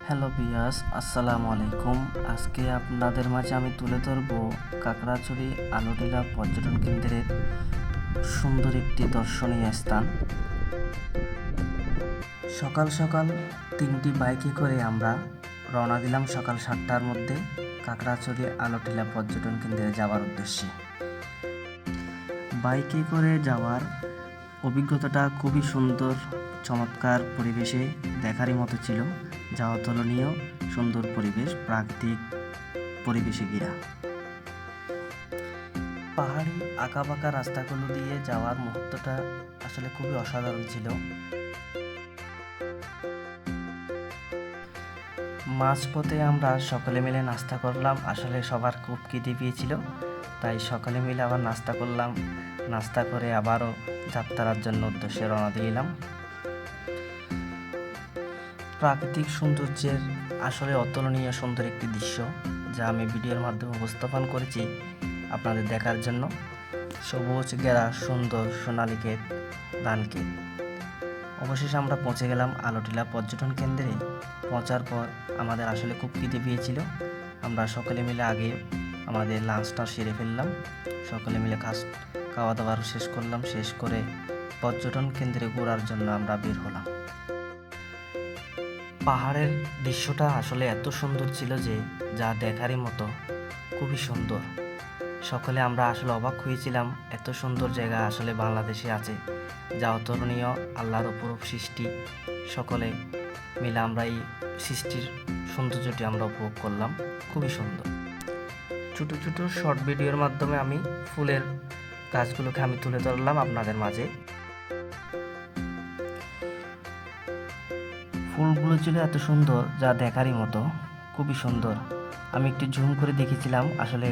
Hello বিয়াস, আসসালামু আলাইকুম। আজকে আপনাদের মাঝে আমি তুলে ধরব কাকড়াছড়ি আলোটিলা পর্যটন কেন্দ্রের সুন্দর একটি দর্শনীয় স্থান। সকাল সকাল 3টি বাইকে করে আমরা রওনা দিলাম সকাল 7টার মধ্যে কাকড়াছড়ি আলোটিলা পর্যটন কেন্দ্রে যাওয়ার উদ্দেশ্যে। বাইকে করে যাওয়ার অভিজ্ঞতাটা খুবই সুন্দর, চমৎকার পরিবেশে দেখারই মতো ছিল। যা অতুলনীয় সুন্দর পরিবেশ, প্রাকৃতিক পরিবেশে ঘেরা। পাহাড়ি আঁকাবাঁকা রাস্তাগুলো দিয়ে যাওয়ার মুহূর্তটা আসলে খুবই অসাধারণ ছিল। মাঝপথে আমরা সকলে মিলে নাস্তা করলাম। আসলে সবার খুব খিদে পেয়েছিল, তাই সকলে মিলে আবার নাস্তা করলাম। নাস্তা করে আবারও যাত্রার জন্য উদ্দেশ্যে রওনা দিলাম। প্রাকৃতিক সৌন্দর্যের আসলে অতুলনীয় সুন্দর একটি দৃশ্য, যা আমি ভিডিওর মাধ্যমে উপস্থাপন করেছি আপনাদের দেখার জন্য। সবুজ ঘেরা সুন্দর সোনালী ক্ষেত, ধান ক্ষেত। অবশেষে আমরা পৌঁছে গেলাম আলোটিলা পর্যটন কেন্দ্রে। পৌঁছার পর আমাদের আসলে খুব খিদে পেয়েছিল। আমরা সকলে মিলে আগে আমাদের লাঞ্চটা সেরে ফেললাম। সকলে মিলে খাওয়া দাওয়ার শেষ করলাম। শেষ করে পর্যটন কেন্দ্রে ঘোরার জন্য আমরা বের হলাম। পাহাড়ের দৃশ্যটা আসলে এত সুন্দর ছিল যে যা দেখারই মতো, খুবই সুন্দর। সকলে আমরা আসলে অবাক হয়েছিলাম, এত সুন্দর জায়গা আসলে বাংলাদেশে আছে, যা অতুলনীয়, আল্লাহর অপরূপ সৃষ্টি। সকলে মিলে আমরা এই সৃষ্টির সৌন্দর্যটি আমরা উপভোগ করলাম, খুবই সুন্দর। ছোটো ছোটো শর্ট ভিডিওর মাধ্যমে আমি ফুলের গাছগুলোকে আমি তুলে ধরলাম আপনাদের মাঝে। ফুলগুলো ছিল এত সুন্দর যা দেখারই মতো, খুবই সুন্দর। আমি একটু জুম করে দেখেছিলাম আসলে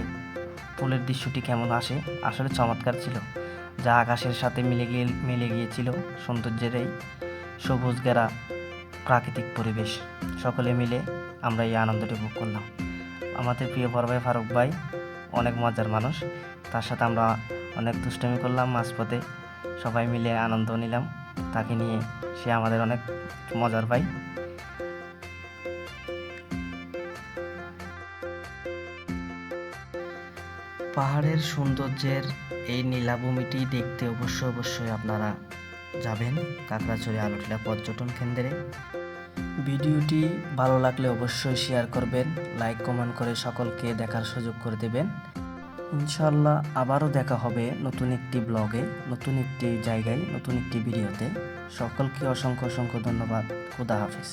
ফুলের দৃশ্যটি কেমন আসে। আসলে চমৎকার ছিল, যা আকাশের সাথে মিলে গিয়েছিল সৌন্দর্যের এই সবুজ ঘেরা প্রাকৃতিক পরিবেশ। সকলে মিলে আমরা এই আনন্দটি উপভোগ করলাম। আমাদের প্রিয় বড় ভাই ফারুক ভাই অনেক মজার মানুষ, তার সাথে আমরা অনেক দুষ্টামি করলাম মাঝপথে। সবাই মিলে আনন্দ নিলাম তাকে নিয়ে, সে আমাদের অনেক মজার ভাই। পাহাড়ের সৌন্দর্যের এই নীলাভূমিটি দেখতে অবশ্যই আপনারা যাবেন কাকড়াছড়ি আলোটিলা পর্যটন কেন্দ্রে। ভিডিওটি ভালো লাগলে অবশ্যই শেয়ার করবেন, লাইক কমেন্ট করে সকলকে দেখার সুযোগ করে দেবেন। ইনশাআল্লাহ আবারও দেখা হবে নতুন একটি ব্লগে, নতুন একটি জায়গায়, নতুন একটি ভিডিওতে। সকলকে অসংখ্য ধন্যবাদ। খুদা হাফেজ।